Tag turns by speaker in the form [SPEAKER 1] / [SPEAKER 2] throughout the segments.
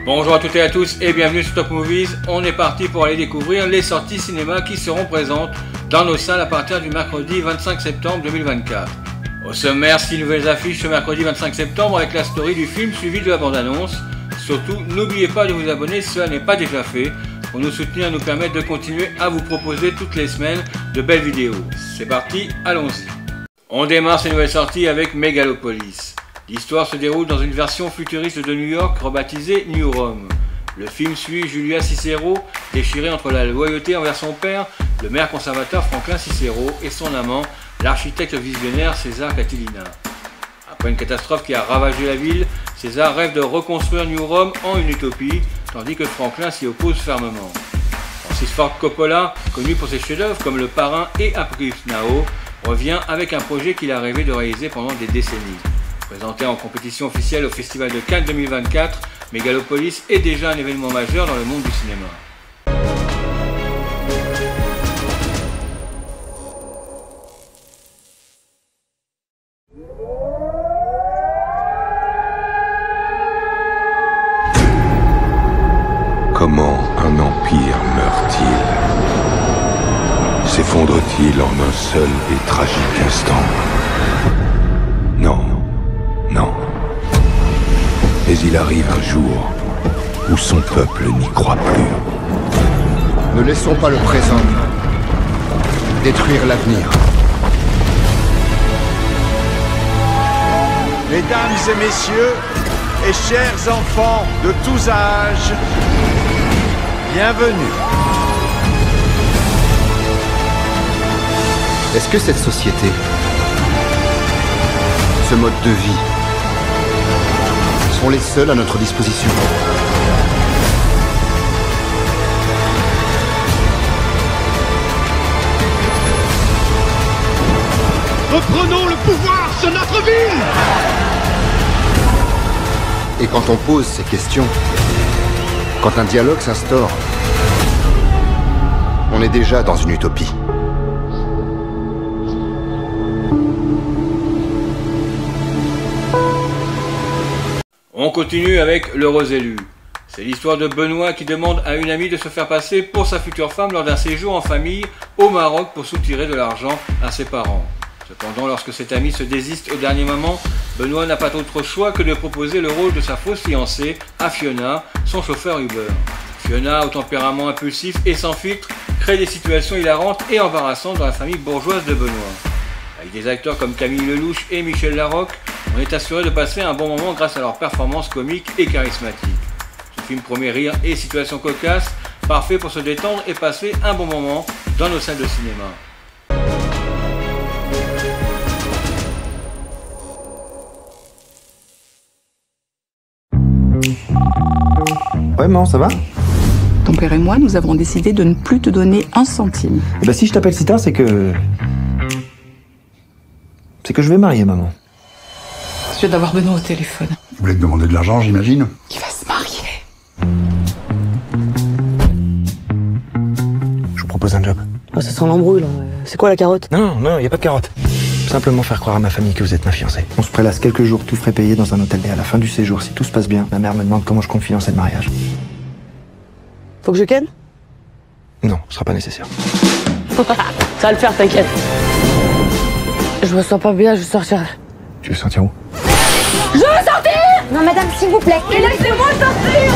[SPEAKER 1] Bonjour à toutes et à tous et bienvenue sur Top Movies. On est parti pour aller découvrir les sorties cinéma qui seront présentes dans nos salles à partir du mercredi 25 septembre 2024. Au sommaire, 6 nouvelles affiches ce mercredi 25 septembre avec la story du film suivie de la bande-annonce. Surtout, n'oubliez pas de vous abonner si cela n'est pas déjà fait pour nous soutenir et nous permettre de continuer à vous proposer toutes les semaines de belles vidéos. C'est parti, allons-y. On démarre ces nouvelles sorties avec Megalopolis. L'histoire se déroule dans une version futuriste de New York rebaptisée New Rome. Le film suit Julia Cicero, déchirée entre la loyauté envers son père, le maire conservateur Franklin Cicero, et son amant, l'architecte visionnaire César Catilina. Après une catastrophe qui a ravagé la ville, César rêve de reconstruire New Rome en une utopie, tandis que Franklin s'y oppose fermement. Francis Ford Coppola, connu pour ses chefs-d'œuvre comme Le Parrain et Apocalypse Now, revient avec un projet qu'il a rêvé de réaliser pendant des décennies. Présenté en compétition officielle au Festival de Cannes 2024, Megalopolis est déjà un événement majeur dans le monde du cinéma.
[SPEAKER 2] Comment un empire meurt-il? S'effondre-t-il en un seul et tragique instant? Non. Mais il arrive un jour où son peuple n'y croit plus.
[SPEAKER 3] Ne laissons pas le présent détruire l'avenir.
[SPEAKER 4] Mesdames et messieurs, et chers enfants de tous âges, bienvenue.
[SPEAKER 3] Est-ce que cette société, ce mode de vie, sont les seuls à notre disposition?
[SPEAKER 4] Reprenons le pouvoir sur notre ville!
[SPEAKER 3] Et quand on pose ces questions, quand un dialogue s'instaure, on est déjà dans une utopie.
[SPEAKER 1] On continue avec L'Heureux Élu. C'est l'histoire de Benoît qui demande à une amie de se faire passer pour sa future femme lors d'un séjour en famille au Maroc pour soutirer de l'argent à ses parents. Cependant, lorsque cette amie se désiste au dernier moment, Benoît n'a pas d'autre choix que de proposer le rôle de sa fausse fiancée à Fiona, son chauffeur Uber. Fiona, au tempérament impulsif et sans filtre, crée des situations hilarantes et embarrassantes dans la famille bourgeoise de Benoît. Avec des acteurs comme Camille Lelouch et Michel Larocque, on est assuré de passer un bon moment grâce à leurs performances comiques et charismatiques. Ce film promet rire et situations cocasses, parfait pour se détendre et passer un bon moment dans nos salles de cinéma.
[SPEAKER 5] Ouais, maman, ça va?
[SPEAKER 6] Ton père et moi, nous avons décidé de ne plus te donner un centime.
[SPEAKER 5] Eh ben, si je t'appelle Sita, c'est que je vais marier, maman.
[SPEAKER 6] Je viens d'avoir Benoît au téléphone.
[SPEAKER 7] Vous voulez te demander de l'argent, j'imagine?
[SPEAKER 6] Il va se marier.
[SPEAKER 5] Je vous propose un job.
[SPEAKER 8] Oh, ça sent l'embrouille, là. C'est quoi la carotte?
[SPEAKER 5] Non, y a pas de carotte. Simplement faire croire à ma famille que vous êtes ma fiancée. On se prélasse quelques jours, tout frais payé dans un hôtel. Et à la fin du séjour, si tout se passe bien, ma mère me demande comment je compte financer le mariage.
[SPEAKER 8] Faut que je ken?
[SPEAKER 5] Non, ce sera pas nécessaire.
[SPEAKER 8] Ça va le faire, t'inquiète. Je me sens pas bien, je vais sortir.
[SPEAKER 5] Tu veux sortir où?
[SPEAKER 8] Je veux sortir!
[SPEAKER 9] Non, madame, s'il vous plaît.
[SPEAKER 8] Et laissez-moi sortir!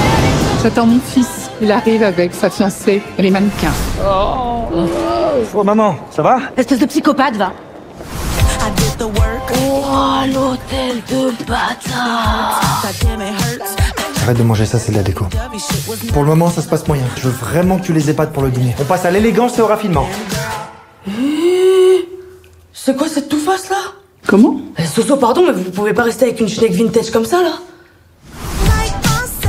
[SPEAKER 6] J'attends mon fils. Il arrive avec sa fiancée et les mannequins.
[SPEAKER 5] Oh, maman, ça va?
[SPEAKER 9] Espèce de psychopathe, va.
[SPEAKER 8] Oh, l'hôtel de bâtard!
[SPEAKER 5] Arrête de manger ça, c'est de la déco. Pour le moment, ça se passe moyen. Je veux vraiment que tu les épates pour le dîner. On passe à l'élégance et au raffinement.
[SPEAKER 8] C'est quoi cette tout-face, là?
[SPEAKER 6] Comment?
[SPEAKER 8] Soso, pardon, mais vous pouvez pas rester avec une schneck vintage comme ça, là?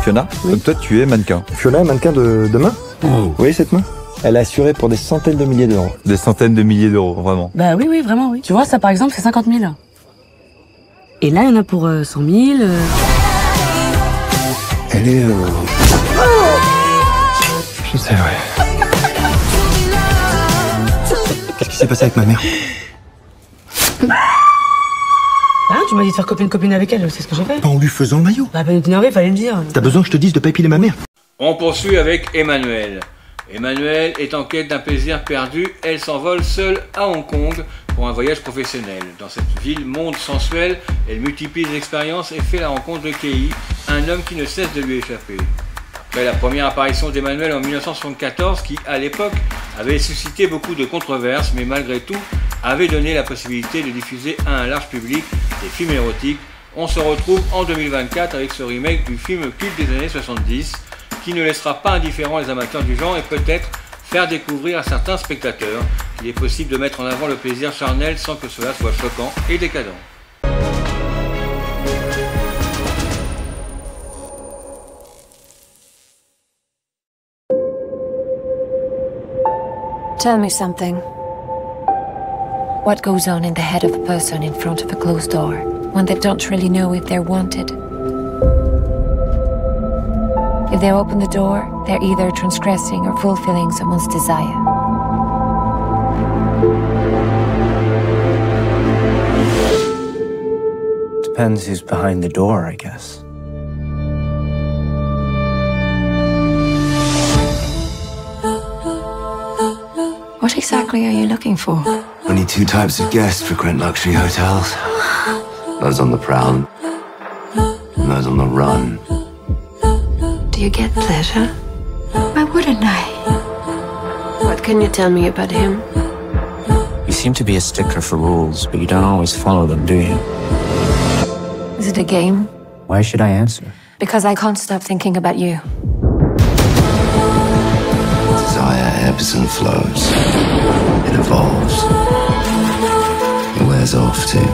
[SPEAKER 10] Fiona, comme toi, tu es mannequin.
[SPEAKER 5] Fiona est mannequin de main?
[SPEAKER 10] Oh.
[SPEAKER 5] Oui, cette main? Elle est assurée pour des centaines de milliers d'euros.
[SPEAKER 10] Des centaines de milliers d'euros, vraiment.
[SPEAKER 8] Bah oui, vraiment, oui. Tu vois, ça, par exemple, c'est 50 000. Et là, il y en a pour 100 000.
[SPEAKER 5] Elle est... Je sais, ouais. Qu'est-ce qui s'est passé avec ma mère?
[SPEAKER 8] Hein, tu m'as dit de faire copine avec elle, c'est ce que j'ai fait.
[SPEAKER 5] Pas en lui faisant le maillot.
[SPEAKER 8] Bah, peine de t'énerver, fallait le dire.
[SPEAKER 5] T'as besoin que je te dise de pas épiler ma mère.
[SPEAKER 1] On poursuit avec Emmanuel. Emmanuel est en quête d'un plaisir perdu. Elle s'envole seule à Hong Kong pour un voyage professionnel. Dans cette ville monde sensuel, elle multiplie les expériences et fait la rencontre de Kei, un homme qui ne cesse de lui échapper. Après la première apparition d'Emmanuel en 1974, qui à l'époque avait suscité beaucoup de controverses, mais malgré tout avait donné la possibilité de diffuser à un large public des films érotiques, on se retrouve en 2024 avec ce remake du film culte des années 70, qui ne laissera pas indifférents les amateurs du genre et peut-être faire découvrir à certains spectateurs qu'il est possible de mettre en avant le plaisir charnel sans que cela soit choquant et décadent.
[SPEAKER 11] Tell me something. What goes on in the head of a person in front of a closed door when they don't really know if they're wanted? If they open the door, they're either transgressing or fulfilling someone's desire.
[SPEAKER 12] Depends who's behind the door, I guess.
[SPEAKER 11] What exactly are you looking for?
[SPEAKER 13] Only two types of guests frequent luxury hotels. Those on the prowl, and those on the run.
[SPEAKER 11] Do you get pleasure? Why wouldn't I? What can you tell me about him?
[SPEAKER 12] You seem to be a stickler for rules, but you don't always follow them, do you?
[SPEAKER 11] Is it a game?
[SPEAKER 12] Why should I answer?
[SPEAKER 11] Because I can't stop thinking about you.
[SPEAKER 13] Desire ebbs and flows. It evolves. It wears off too.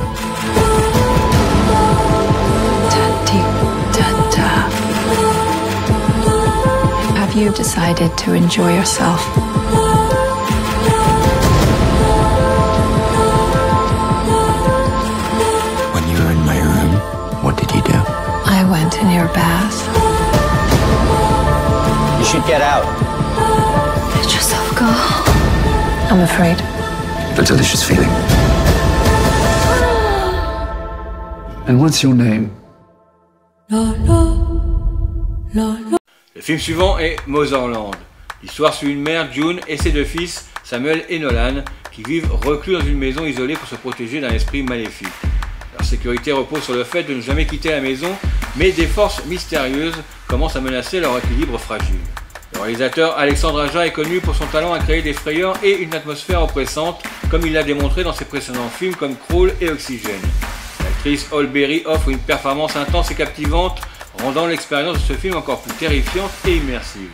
[SPEAKER 11] Da-dee-da-da. Have you decided to enjoy yourself?
[SPEAKER 13] When you were in my room, what did you do?
[SPEAKER 11] I went in your bath.
[SPEAKER 12] You should get out.
[SPEAKER 11] Let yourself go. I'm afraid.
[SPEAKER 13] A delicious feeling.
[SPEAKER 7] And what's your name?
[SPEAKER 1] Le film suivant est Motherland. L'histoire suit une mère, June, et ses deux fils, Samuel et Nolan, qui vivent reclus dans une maison isolée pour se protéger d'un esprit maléfique. Leur sécurité repose sur le fait de ne jamais quitter la maison, mais des forces mystérieuses commencent à menacer leur équilibre fragile. Le réalisateur Alexandre Aja est connu pour son talent à créer des frayeurs et une atmosphère oppressante, comme il l'a démontré dans ses précédents films comme Crawl et Oxygène. L'actrice Halle Berry offre une performance intense et captivante, rendant l'expérience de ce film encore plus terrifiante et immersive.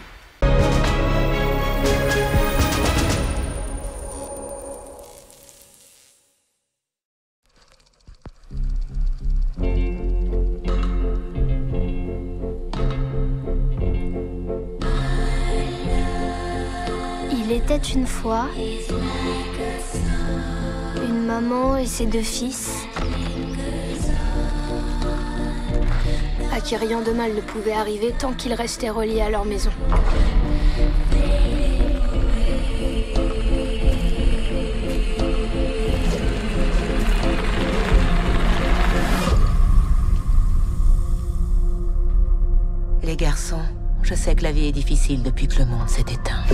[SPEAKER 14] Il était une fois une maman et ses deux fils à qui rien de mal ne pouvait arriver tant qu'ils restaient reliés à leur maison.
[SPEAKER 15] Les garçons, je sais que la vie est difficile depuis que le monde s'est éteint.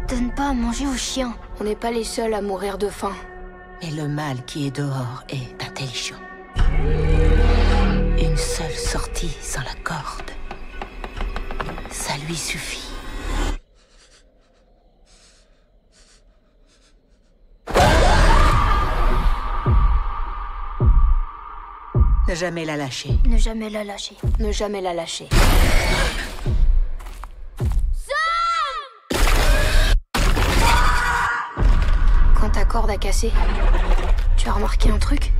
[SPEAKER 14] Donne pas à manger aux chiens. On n'est pas les seuls à mourir de faim.
[SPEAKER 15] Mais le mal qui est dehors est intelligent. Une seule sortie sans la corde. Ça lui suffit. Ne jamais la lâcher.
[SPEAKER 14] Ne jamais la lâcher. Ne jamais la lâcher. Quand ta corde a cassé, tu as remarqué un truc?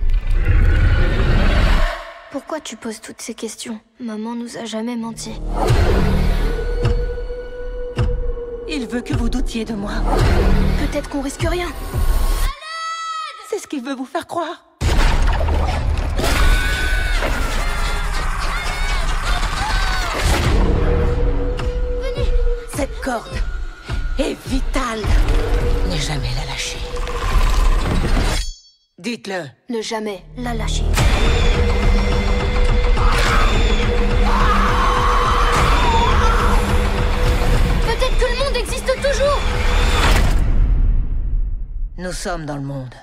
[SPEAKER 14] Pourquoi tu poses toutes ces questions? Maman nous a jamais menti.
[SPEAKER 15] Il veut que vous doutiez de moi.
[SPEAKER 14] Peut-être qu'on risque rien.
[SPEAKER 15] C'est ce qu'il veut vous faire croire. Cette corde est vitale. Ne jamais la lâcher. Dites-le.
[SPEAKER 14] Ne jamais la lâcher. Peut-être que le monde existe toujours.
[SPEAKER 15] Nous sommes dans le monde.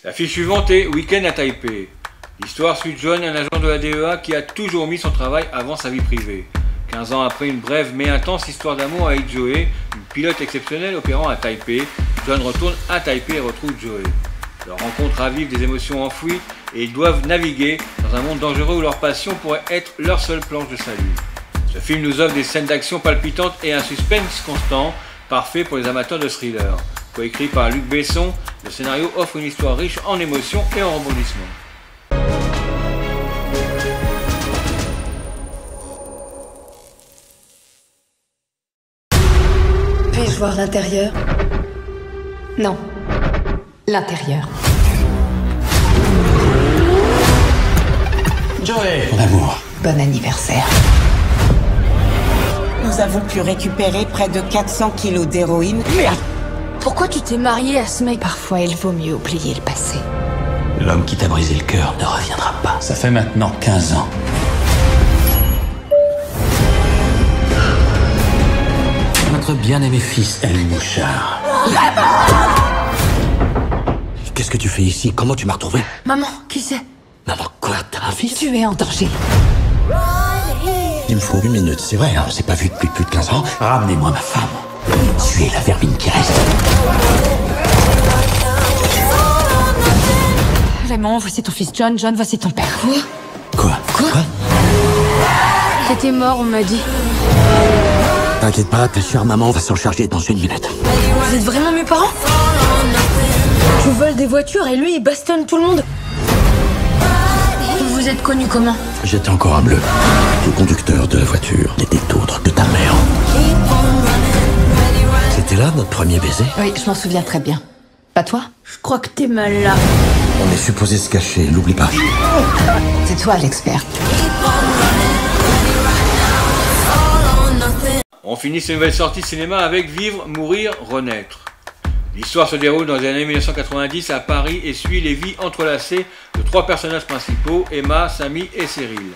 [SPEAKER 1] L'affiche suivante est Week-end à Taipei. L'histoire suit John, un agent de la DEA qui a toujours mis son travail avant sa vie privée. 15 ans après une brève mais intense histoire d'amour avec Joey, une pilote exceptionnelle opérant à Taipei, John retourne à Taipei et retrouve Joey. Leur rencontre ravive des émotions enfouies et ils doivent naviguer dans un monde dangereux où leur passion pourrait être leur seule planche de salut. Ce film nous offre des scènes d'action palpitantes et un suspense constant, parfait pour les amateurs de thriller. Coécrit par Luc Besson, le scénario offre une histoire riche en émotions et en rebondissements.
[SPEAKER 16] Puis-je voir l'intérieur? Non. L'intérieur.
[SPEAKER 12] Joey, mon amour.
[SPEAKER 16] Bon anniversaire.
[SPEAKER 17] Nous avons pu récupérer près de 400 kilos d'héroïne.
[SPEAKER 16] Merde! Pourquoi tu t'es marié à ce mec? Parfois, il vaut mieux oublier le passé.
[SPEAKER 12] L'homme qui t'a brisé le cœur ne reviendra pas. Ça fait maintenant 15 ans. Notre bien-aimé fils, El Mouchard. Qu'est-ce que tu fais ici? Comment tu m'as retrouvé?
[SPEAKER 16] Maman, qui c'est?
[SPEAKER 12] Maman, quoi? T'as un fils?
[SPEAKER 16] Tu es en danger.
[SPEAKER 12] Il me faut 8 minutes, c'est vrai, hein, on s'est pas vu depuis plus de 15 ans. Ramenez-moi ma femme. Tuez la vermine qui reste.
[SPEAKER 16] Raymond, voici ton fils John. John, voici ton père.
[SPEAKER 12] Quoi?
[SPEAKER 16] T'étais mort, on m'a dit.
[SPEAKER 12] T'inquiète pas, ta chère maman va s'en charger dans 1 minute.
[SPEAKER 16] Vous êtes vraiment mes parents? Je vole des voitures et lui, il bastonne tout le monde. Vous vous êtes connus comment?
[SPEAKER 12] J'étais encore un bleu. Le conducteur de la voiture n'était autre que ta mère. C'était là notre premier baiser?
[SPEAKER 16] Oui, je m'en souviens très bien. Pas toi? Je crois que t'es mal là.
[SPEAKER 12] On est supposé se cacher, n'oublie pas.
[SPEAKER 16] C'est toi l'expert.
[SPEAKER 1] On finit ces nouvelles sorties cinéma avec Vivre, Mourir, Renaître. L'histoire se déroule dans les années 1990 à Paris et suit les vies entrelacées de 3 personnages principaux, Emma, Samy et Cyril.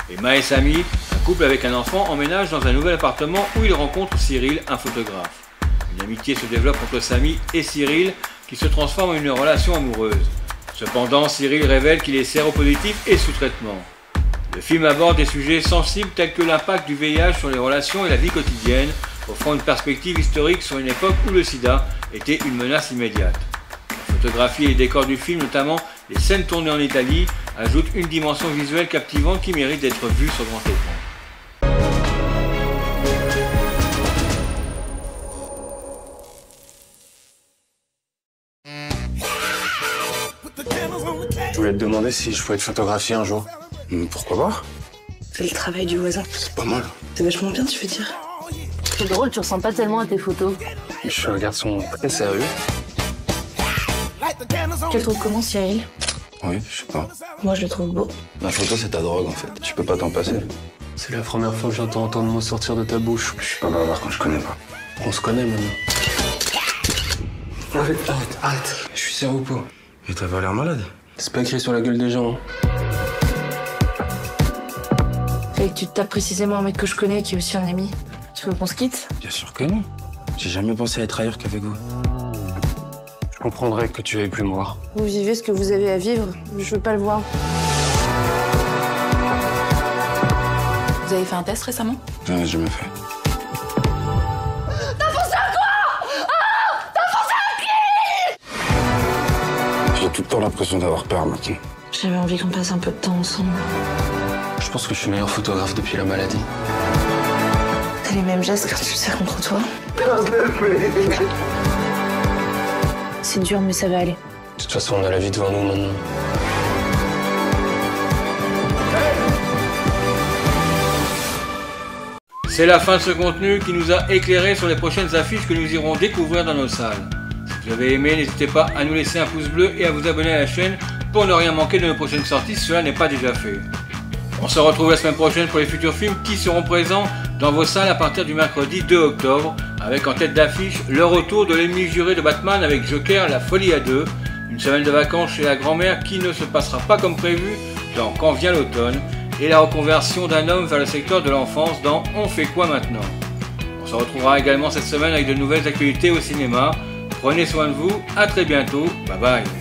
[SPEAKER 1] Emma et Samy, un couple avec un enfant, emménagent dans un nouvel appartement où ils rencontrent Cyril, un photographe. Une amitié se développe entre Samy et Cyril qui se transforme en une relation amoureuse. Cependant, Cyril révèle qu'il est séropositif et sous traitement. Le film aborde des sujets sensibles tels que l'impact du VIH sur les relations et la vie quotidienne, offrant une perspective historique sur une époque où le sida était une menace immédiate. La photographie et les décors du film, notamment les scènes tournées en Italie, ajoutent une dimension visuelle captivante qui mérite d'être vue sur grand écran.
[SPEAKER 18] Je voulais te demander si je pouvais te photographier un jour. Pourquoi pas?
[SPEAKER 19] C'est le travail du voisin.
[SPEAKER 18] C'est pas mal.
[SPEAKER 19] C'est vachement bien, tu veux dire?
[SPEAKER 8] C'est drôle, tu ressembles pas tellement à tes photos.
[SPEAKER 18] Je suis un garçon très sérieux.
[SPEAKER 19] Tu le trouves comment, Cyril?
[SPEAKER 18] Oui, je sais pas.
[SPEAKER 19] Moi, je le trouve beau.
[SPEAKER 18] La photo, c'est ta drogue, en fait. Tu peux pas t'en passer. C'est la première fois que j'entends autant de mots sortir de ta bouche. Je suis pas bavard quand je connais pas. On se connaît, maintenant. Arrête. Je suis séropo. Et t'as pas l'air malade. C'est pas écrit sur la gueule des gens.
[SPEAKER 19] Fait que tu te tapes précisément un mec que je connais qui est aussi un ami. Tu veux qu'on se quitte?
[SPEAKER 18] Bien sûr que non. J'ai jamais pensé à être ailleurs qu'avec vous. Je comprendrais que tu veuilles plus me voir.
[SPEAKER 19] Vous vivez ce que vous avez à vivre. Je veux pas le voir. Vous avez fait un test récemment?
[SPEAKER 18] J'en ai jamais fait.
[SPEAKER 19] T'as foncé à quoi? Ah! T'as foncé à qui?
[SPEAKER 18] J'ai tout le temps l'impression d'avoir peur maintenant.
[SPEAKER 19] J'avais envie qu'on passe un peu de temps ensemble.
[SPEAKER 18] Je pense que je suis meilleur photographe depuis la maladie.
[SPEAKER 19] T'as les mêmes gestes quand tu serres contre toi. C'est dur, mais ça va aller.
[SPEAKER 18] De toute façon, on a la vie devant nous maintenant.
[SPEAKER 1] C'est la fin de ce contenu qui nous a éclairé sur les prochaines affiches que nous irons découvrir dans nos salles. Si vous avez aimé, n'hésitez pas à nous laisser un pouce bleu et à vous abonner à la chaîne pour ne rien manquer de nos prochaines sorties si cela n'est pas déjà fait. On se retrouve la semaine prochaine pour les futurs films qui seront présents dans vos salles à partir du mercredi 2 octobre, avec en tête d'affiche le retour de l'ennemi juré de Batman avec Joker, La Folie à deux, une semaine de vacances chez la grand-mère qui ne se passera pas comme prévu dans Quand vient l'automne, et la reconversion d'un homme vers le secteur de l'enfance dans On fait quoi maintenant. On se retrouvera également cette semaine avec de nouvelles actualités au cinéma. Prenez soin de vous, à très bientôt, bye bye.